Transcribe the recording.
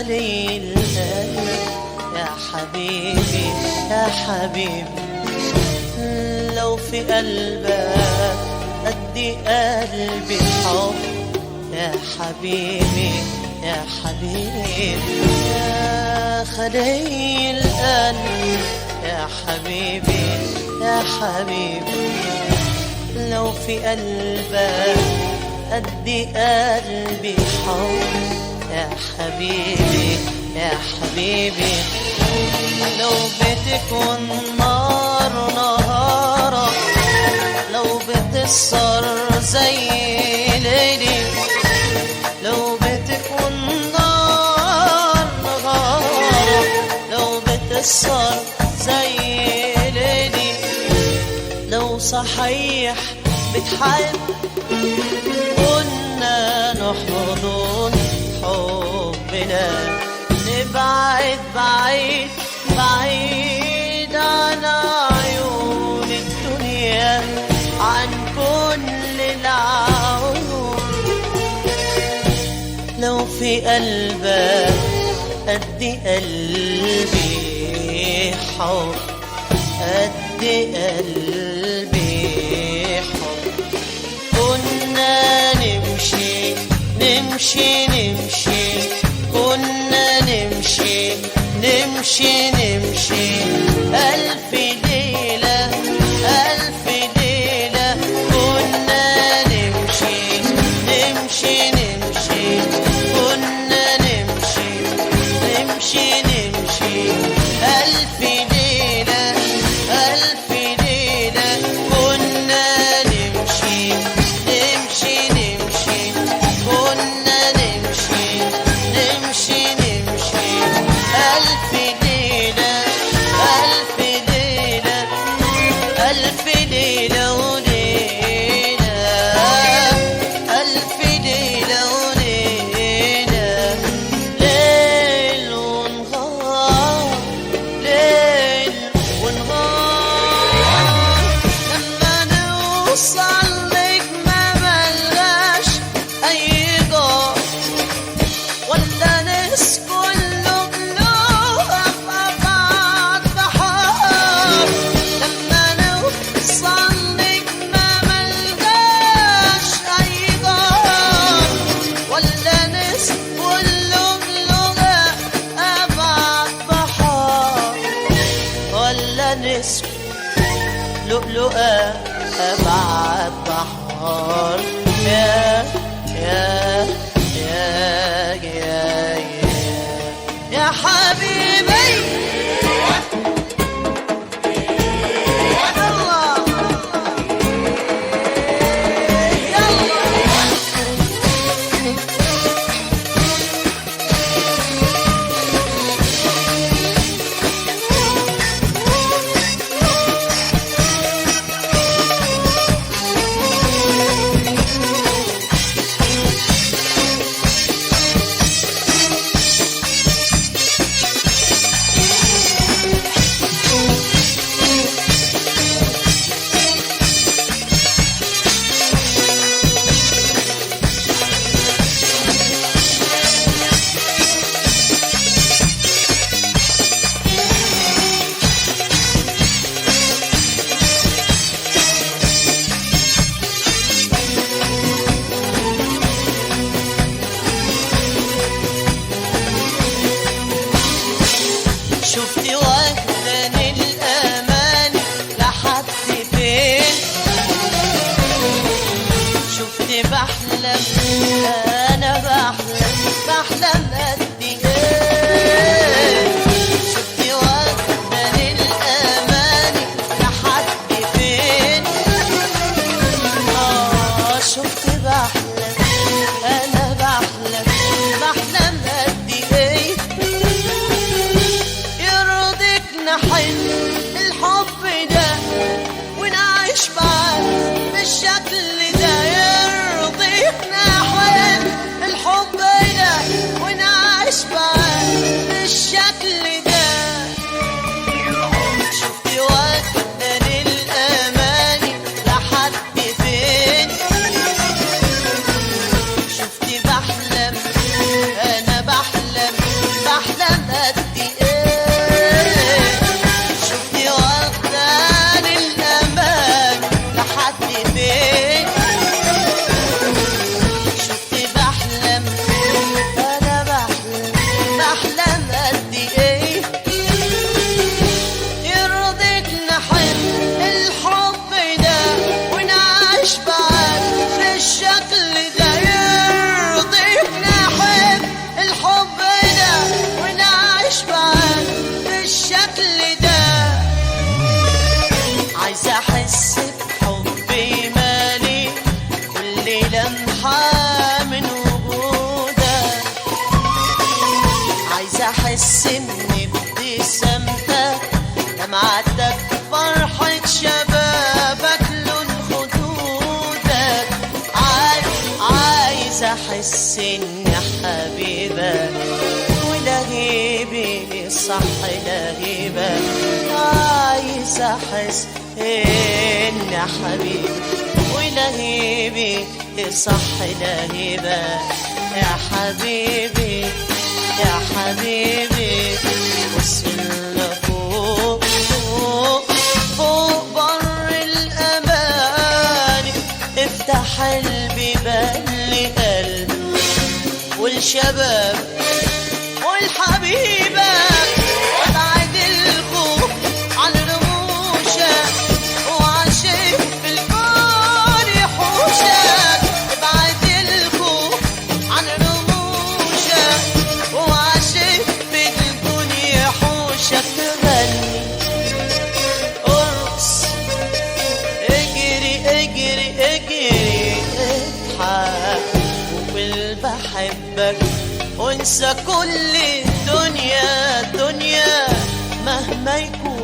خلي القلب يا حبيبي يا حبيبي، لو في قلبك قد قلبي حب يا حبيبي يا حبيبي، يا خلي القلب يا حبيبي يا حبيبي، لو في قلبك قد قلبي حب يا حبيبي يا حبيبي، لو بتكون نار نهارك، لو بتسهر زي ليلي، لو بتكون نار نهارك، لو بتسهر زي ليلي، لو صحيح بتحب كنا نحضن حبنا، نبعد بعيد بعيد عن عيون الدنيا، عن كل العيون، لو في قلبك قد قلبي حب، قد قلبي حب، كنا نمشي نمشي نمشي، كنا نمشي نمشي نمشي ألف ليلة ألف ليلة، كنا نمشي نمشي نمشي، كنا نمشي نمشي نمشي ألف ليلة ألف ليلة، كنا نمشي نمشي نمشي، كنا نمشي نمشي نمشي ألف ليلة ألف ليلة ألف ليلة وليلة، ألف ليلة وليلة، ليل ونهار ليل ونهار، لما نوصل لك ما ملغاش أي جار، ولا نسكن لؤلؤة في أبعد بحار، لما نوصل لك ما ملغاش أي جار، ولا نسكن لؤلؤة أبعد بحار، ولا نسكن لؤلؤة أبعد بحار، يا يا يا يا يا حبيبي الله شفتي واخداني الأمان لحد فين، شفتي بحلم أنا بحلم بحلم قد إيه، شفتي واخداني الأمان لحد فين، شفتي بحلم أنا بحلم بحلم قد إيه، يرضيك نحن الحب ده ونعيش معاه بالشكل ده، يرضيك نحن الحب ده احس ان ابتسامتك دمعتك فرحة شبابك لون خدودك عايز احس ان حبيبك ولهيبي صح لهيبك عايز احس ان حبيبي ولهيبي صح لهيبك يا حبيبي يا حبيبي وصل فوق فوق فوق بر الأمان افتح البيبان لقلب والشباب والحبيبة وابعد الخوف عن رموشك وعشق في الكون يحوشك ابعد الخوف عن رموشك وعشق في الكون يحوشك تغني ارقص اجري اجري اجري اضحك وقول بحبك وانسى كل الدنيا دنيا مهما يكون